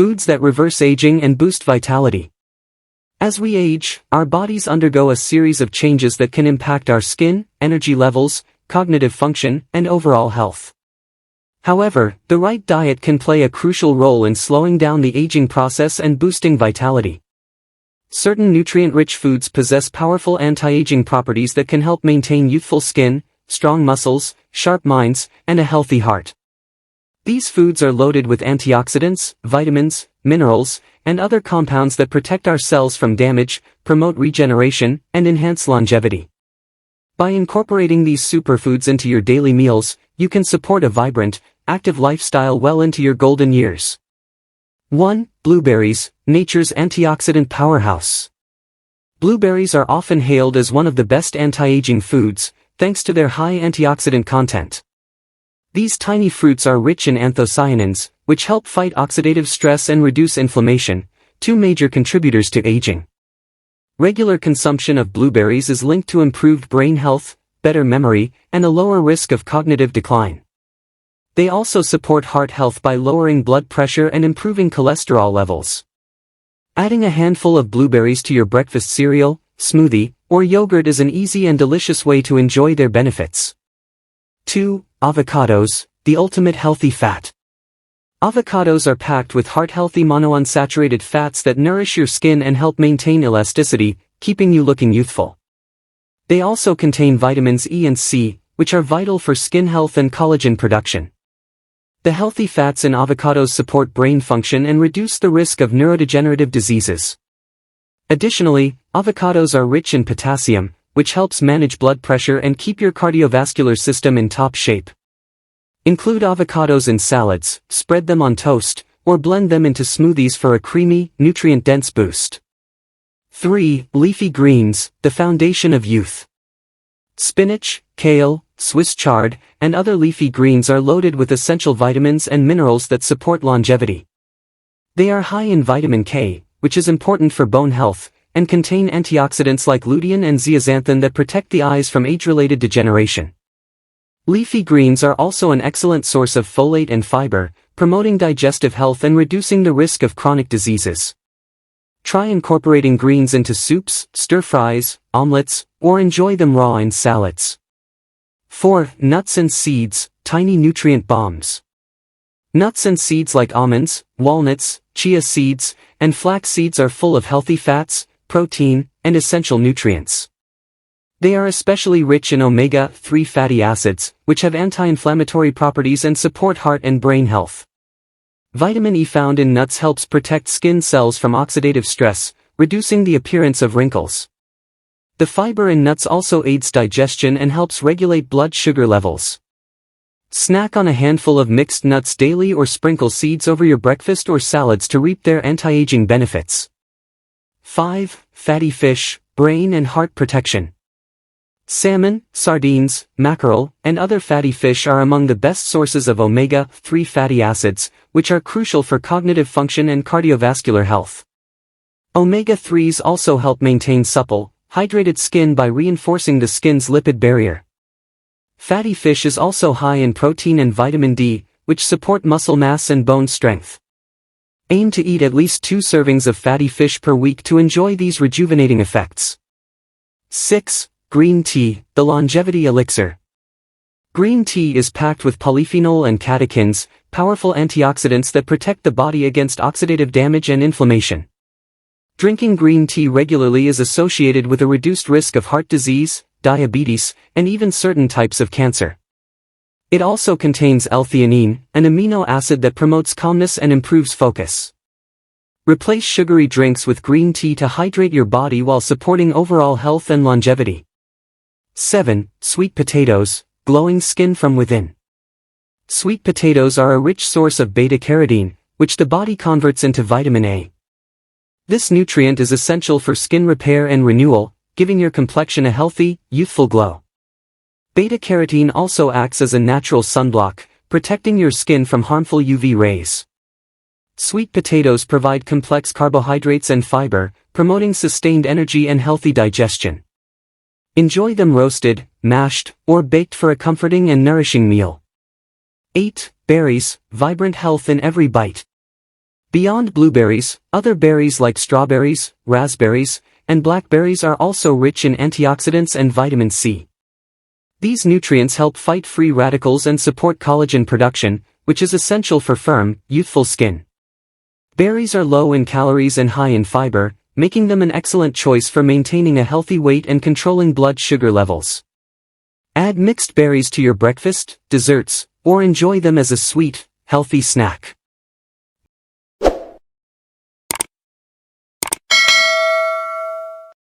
foods that reverse aging and boost vitality. As we age, our bodies undergo a series of changes that can impact our skin, energy levels, cognitive function, and overall health. However, the right diet can play a crucial role in slowing down the aging process and boosting vitality. Certain nutrient-rich foods possess powerful anti-aging properties that can help maintain youthful skin, strong muscles, sharp minds, and a healthy heart. These foods are loaded with antioxidants, vitamins, minerals, and other compounds that protect our cells from damage, promote regeneration, and enhance longevity. By incorporating these superfoods into your daily meals, you can support a vibrant, active lifestyle well into your golden years. 1. Blueberries, nature's antioxidant powerhouse. Blueberries are often hailed as one of the best anti-aging foods, thanks to their high antioxidant content. These tiny fruits are rich in anthocyanins, which help fight oxidative stress and reduce inflammation, two major contributors to aging. Regular consumption of blueberries is linked to improved brain health, better memory, and a lower risk of cognitive decline. They also support heart health by lowering blood pressure and improving cholesterol levels. Adding a handful of blueberries to your breakfast cereal, smoothie, or yogurt is an easy and delicious way to enjoy their benefits. 2. Avocados, the ultimate healthy fat. Avocados are packed with heart-healthy monounsaturated fats that nourish your skin and help maintain elasticity, keeping you looking youthful. They also contain vitamins E and C, which are vital for skin health and collagen production. The healthy fats in avocados support brain function and reduce the risk of neurodegenerative diseases. Additionally, avocados are rich in potassium, which helps manage blood pressure and keep your cardiovascular system in top shape. Include avocados in salads, spread them on toast, or blend them into smoothies for a creamy, nutrient-dense boost. 3. Leafy greens, the foundation of youth. Spinach, kale, Swiss chard, and other leafy greens are loaded with essential vitamins and minerals that support longevity. They are high in vitamin K, which is important for bone health, and contain antioxidants like lutein and zeaxanthin that protect the eyes from age-related degeneration. Leafy greens are also an excellent source of folate and fiber, promoting digestive health and reducing the risk of chronic diseases. Try incorporating greens into soups, stir-fries, omelets, or enjoy them raw in salads. 4. Nuts and seeds, tiny nutrient bombs. Nuts and seeds like almonds, walnuts, chia seeds, and flax seeds are full of healthy fats, protein, and essential nutrients. They are especially rich in omega-3 fatty acids, which have anti-inflammatory properties and support heart and brain health. Vitamin E found in nuts helps protect skin cells from oxidative stress, reducing the appearance of wrinkles. The fiber in nuts also aids digestion and helps regulate blood sugar levels. Snack on a handful of mixed nuts daily or sprinkle seeds over your breakfast or salads to reap their anti-aging benefits. 5. Fatty fish, brain and heart protection. Salmon, sardines, mackerel, and other fatty fish are among the best sources of omega-3 fatty acids, which are crucial for cognitive function and cardiovascular health. Omega-3s also help maintain supple, hydrated skin by reinforcing the skin's lipid barrier. Fatty fish is also high in protein and vitamin D, which support muscle mass and bone strength. Aim to eat at least 2 servings of fatty fish per week to enjoy these rejuvenating effects. 6. Green tea, the longevity elixir. Green tea is packed with polyphenol and catechins, powerful antioxidants that protect the body against oxidative damage and inflammation. Drinking green tea regularly is associated with a reduced risk of heart disease, diabetes, and even certain types of cancer. It also contains L-theanine, an amino acid that promotes calmness and improves focus. Replace sugary drinks with green tea to hydrate your body while supporting overall health and longevity. 7. Sweet potatoes, glowing skin from within. Sweet potatoes are a rich source of beta-carotene, which the body converts into vitamin A. This nutrient is essential for skin repair and renewal, giving your complexion a healthy, youthful glow. Beta-carotene also acts as a natural sunblock, protecting your skin from harmful UV rays. Sweet potatoes provide complex carbohydrates and fiber, promoting sustained energy and healthy digestion. Enjoy them roasted, mashed, or baked for a comforting and nourishing meal. 8. Berries, vibrant health in every bite. Beyond blueberries, other berries like strawberries, raspberries, and blackberries are also rich in antioxidants and vitamin C. These nutrients help fight free radicals and support collagen production, which is essential for firm, youthful skin. Berries are low in calories and high in fiber, making them an excellent choice for maintaining a healthy weight and controlling blood sugar levels. Add mixed berries to your breakfast, desserts, or enjoy them as a sweet, healthy snack.